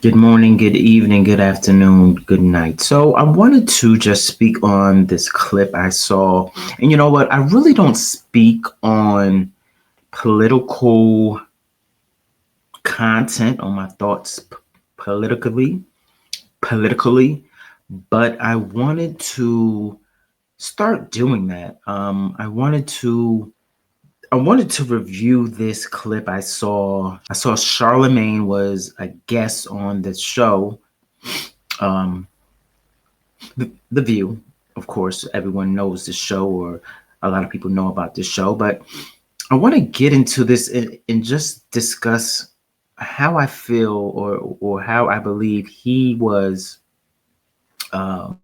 Good morning, good evening, good afternoon, good night. So I wanted to just speak on this clip I saw. And you know what? I really don't speak on political content, on my thoughts politically, but I wanted to start doing that. I wanted to review this clip I saw. I saw Charlamagne was a guest on this show. Um, the View, of course, everyone knows the show, or a lot of people know about this show. But I want to get into this and just discuss how I feel, or how I believe he was, um,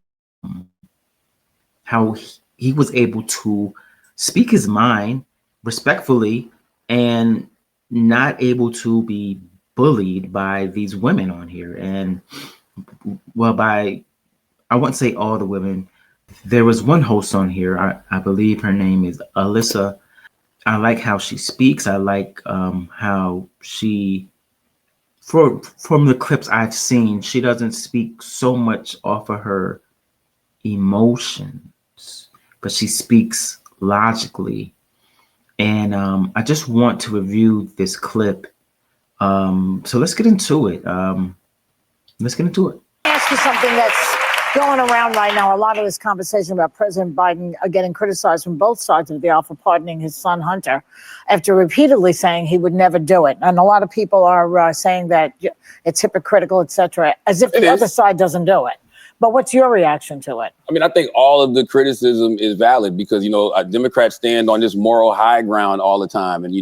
how he was able to speak his mind respectfully and not able to be bullied by these women on here. And well, by I wouldn't say all the women. There was one host on here. I believe her name is Alyssa. I like how she speaks. I like how she, from the clips I've seen, she doesn't speak so much off of her emotions, but she speaks logically. And I just want to review this clip. So let's get into it. Ask you something that's going around right now. A lot of this conversation about President Biden getting criticized from both sides of the aisle for pardoning his son Hunter after repeatedly saying he would never do it. And a lot of people are saying that it's hypocritical, etc., as if the other side doesn't do it. But what's your reaction to it? I mean, I think all of the criticism is valid because, Democrats stand on this moral high ground all the time. And,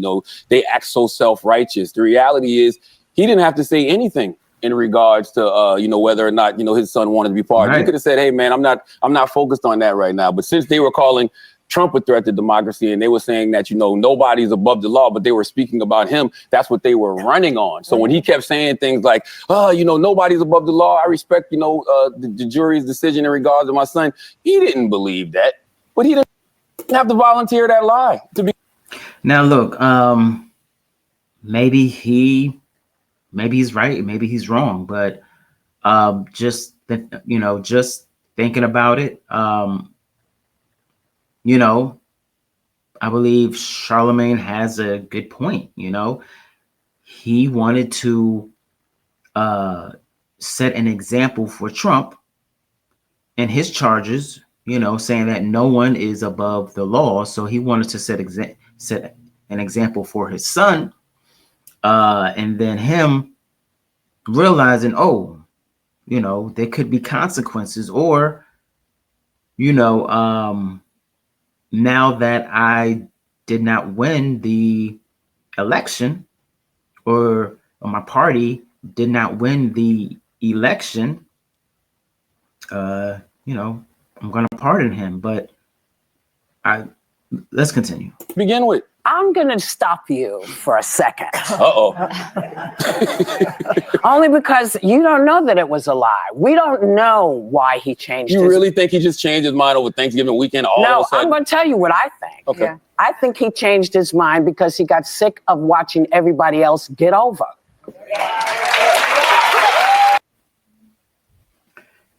they act so self-righteous. The reality is he didn't have to say anything in regards to, whether or not, his son wanted to be pardoned. Right. He could have said, hey, man, I'm not focused on that right now. But since they were calling Trump a threat to democracy and they were saying that, nobody's above the law, but they were speaking about him, that's what they were running on. So when he kept saying things like, nobody's above the law, I respect, the jury's decision in regards to my son, he didn't believe that. But he didn't have to volunteer that lie to be. Now, look, maybe he's right, maybe he's wrong, but just thinking about it, I believe Charlamagne has a good point. He wanted to set an example for Trump and his charges, saying that no one is above the law. So he wanted to set an example for his son. And then him realizing, there could be consequences, or, now that I did not win the election, or my party did not win the election, I'm going to pardon him. But let's continue. Begin with. I'm going to stop you for a second. Uh-oh. Only because you don't know that it was a lie. We don't know why he changed You really think he just changed his mind over Thanksgiving weekend all of a sudden? No, I'm going to tell you what I think. Okay. Yeah. I think he changed his mind because he got sick of watching everybody else get over.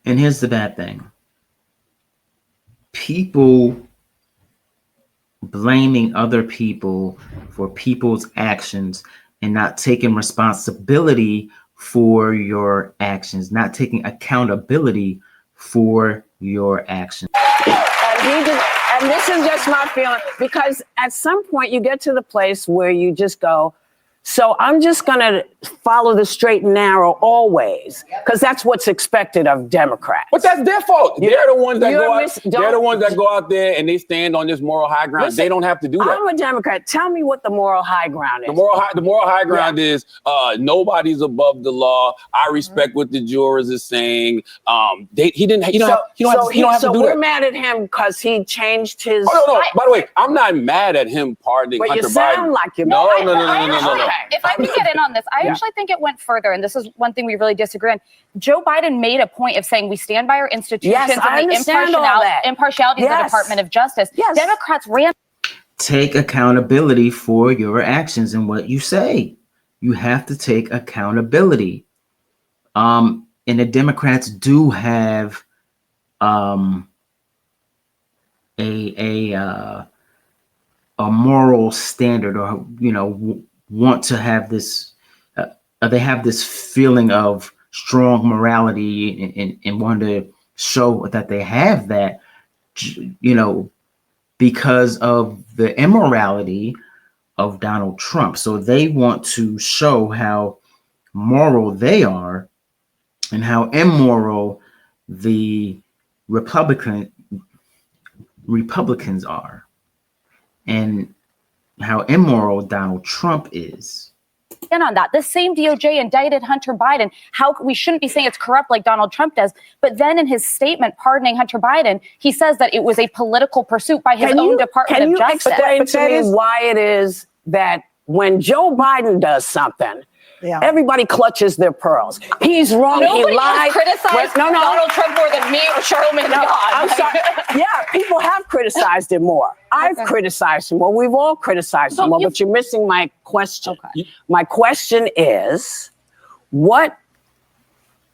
And here's the bad thing. People blaming other people for people's actions and not taking responsibility for your actions, not taking accountability for your actions. And this is just my feeling, because at some point you get to the place where you just go, so I'm just going to follow the straight and narrow always, because that's what's expected of Democrats. But that's their fault. They're the ones that go out there and they stand on this moral high ground. Listen, they don't have to do that. I'm a Democrat. Tell me what the moral high ground is. The moral high ground is nobody's above the law. I respect what the jurors is saying. He don't have to do that. So we're mad at him because he changed his. Oh, no. By the way, I'm not mad at him pardoning Hunter Biden. But you sound like you're mad. No. If I can get in on this, I actually think it went further, and this is one thing we really disagree on. Joe Biden made a point of saying we stand by our institutions and the impartiality of the Department of Justice. Yes. Democrats ran. Take accountability for your actions and what you say. You have to take accountability. And the Democrats do have a moral standard, or want to have this. They have this feeling of strong morality and want to show that they have that, because of the immorality of Donald Trump. So they want to show how moral they are and how immoral the Republicans are, and how immoral Donald Trump is. In on that, the same DOJ indicted Hunter Biden. How we shouldn't be saying it's corrupt like Donald Trump does, but then in his statement pardoning Hunter Biden, he says that it was a political pursuit by his own Department of Justice. Can you explain to me why it is that when Joe Biden does something, everybody clutches their pearls? He's wrong. Nobody he lied. Criticized Donald Trump more than me or Charlamagne. No, I'm sorry. Yeah, people have criticized him more. I've criticized him more. We've all criticized him more. But you're missing my question. Okay. My question is, what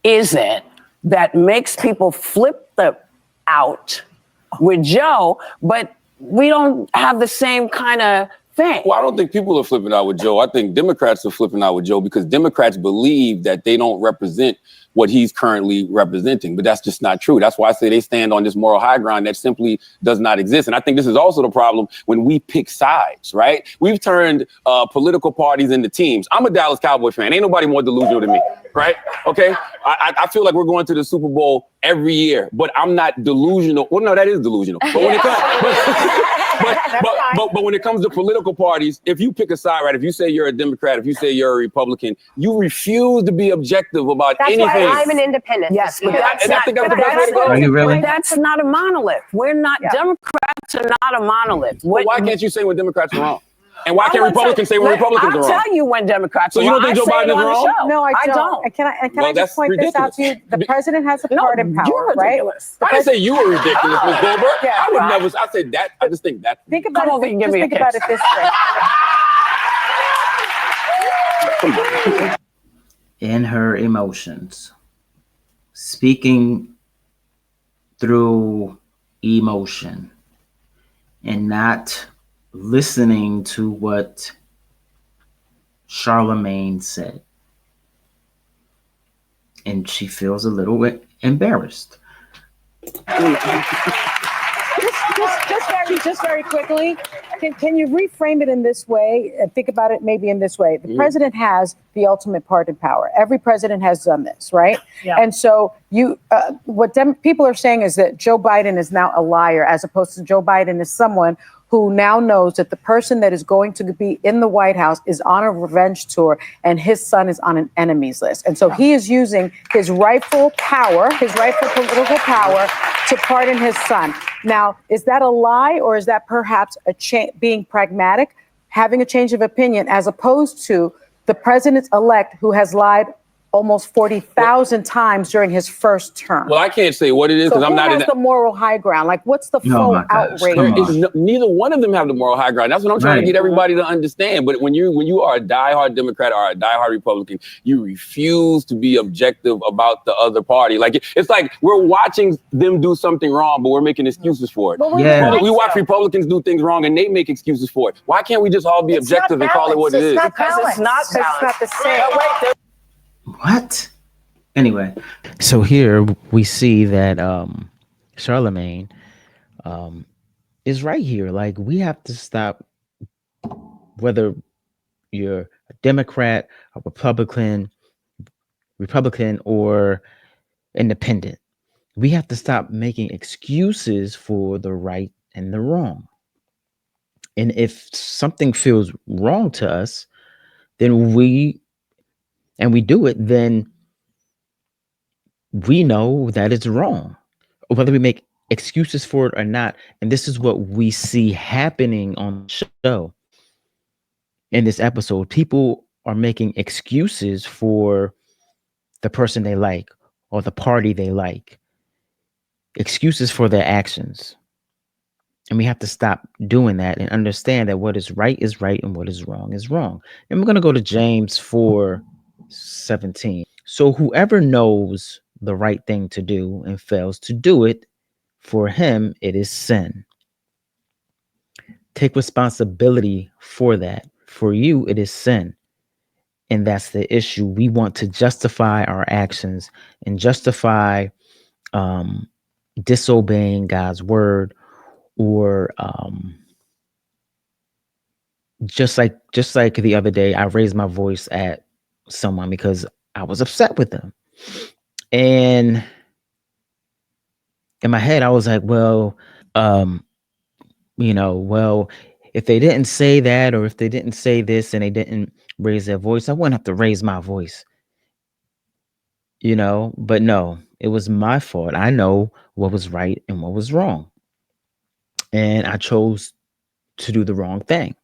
is it that makes people flip out with Joe, but we don't have the same kind of thing? Well, I don't think people are flipping out with Joe. I think Democrats are flipping out with Joe because Democrats believe that they don't represent what he's currently representing. But that's just not true. That's why I say they stand on this moral high ground that simply does not exist. And I think this is also the problem when we pick sides, right? We've turned political parties into teams. I'm a Dallas Cowboys fan. Ain't nobody more delusional than me, right? Okay. I feel like we're going to the Super Bowl every year, but I'm not delusional. Well, no, that is delusional. But when it comes, but when it comes to political parties, if you pick a side, right? If you say you're a Democrat, if you say you're a Republican, you refuse to be objective about anything. Why I'm an independent. Yes, but that's the best way to go. Are you really? That's not a monolith. We're not Democrats are not a monolith. Why can't you say when Democrats are wrong? And why can't Republicans say when Republicans are wrong? I'll tell you when Democrats are wrong. So you don't think Joe Biden is wrong? No, I don't. And can I just point this out to you? The president has a pardon power, right? I didn't say you were ridiculous, Ms. Goldberg. I would never. I said that. I just think that. Think about it. Just think about it this way. In her emotions, speaking through emotion, and not listening to what Charlamagne said. And she feels a little bit embarrassed. Just very quickly, can you reframe it in this way and think about it maybe in this way? The president has the ultimate pardon power. Every president has done this, right? Yeah. And so people are saying is that Joe Biden is now a liar, as opposed to Joe Biden is someone who now knows that the person that is going to be in the White House is on a revenge tour and his son is on an enemies list. And so he is using his rightful political power to pardon his son. Now, is that a lie, or is that perhaps being pragmatic, having a change of opinion, as opposed to the president-elect who has lied almost 40,000 times during his first term? Well, I can't say what it is because I'm not in the moral high ground. Like, what's the full outrage? Neither one of them have the moral high ground. That's what I'm trying to get everybody to understand. But when you are a diehard Democrat or a diehard Republican, you refuse to be objective about the other party. Like, it's like we're watching them do something wrong, but we're making excuses for it. We watch Republicans do things wrong and they make excuses for it. Why can't we just all be objective and call it what it is? Because it's not the same. What? Anyway, so here we see that Charlamagne is right here. Like, we have to stop, whether you're a Democrat, a Republican, or independent. We have to stop making excuses for the right and the wrong. And if something feels wrong to us, then we do it, then we know that it's wrong, whether we make excuses for it or not. And this is what we see happening on the show. In this episode, people are making excuses for the person they like or the party they like, excuses for their actions. And we have to stop doing that and understand that what is right and what is wrong is wrong. And we're going to go to James 4:17. So whoever knows the right thing to do and fails to do it, for him, it is sin. Take responsibility for that. For you, it is sin. And that's the issue. We want to justify our actions and justify disobeying God's word, or just like the other day, I raised my voice at someone because I was upset with them. And in my head, I was like, well, if they didn't say that, or if they didn't say this and they didn't raise their voice, I wouldn't have to raise my voice. But no, it was my fault. I know what was right and what was wrong. And I chose to do the wrong thing.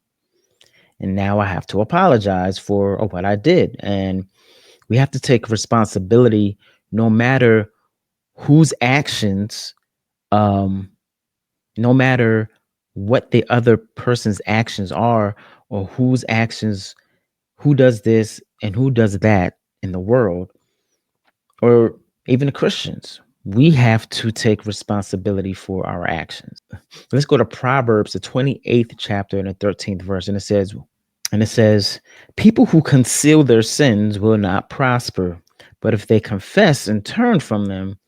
And now I have to apologize for what I did. And we have to take responsibility no matter whose actions, no matter what the other person's actions are, or whose actions, who does this and who does that in the world, or even the Christians. We have to take responsibility for our actions. Let's go to Proverbs, the 28th chapter and the 13th verse. And it says, people who conceal their sins will not prosper, but if they confess and turn from them,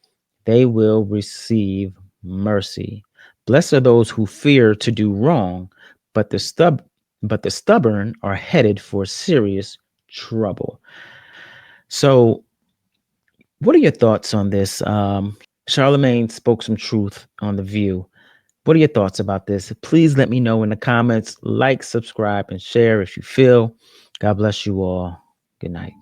they will receive mercy. Blessed are those who fear to do wrong, but the stubborn are headed for serious trouble. So, what are your thoughts on this? Charlamagne spoke some truth on The View. What are your thoughts about this? Please let me know in the comments. Like, subscribe, and share if you feel. God bless you all. Good night.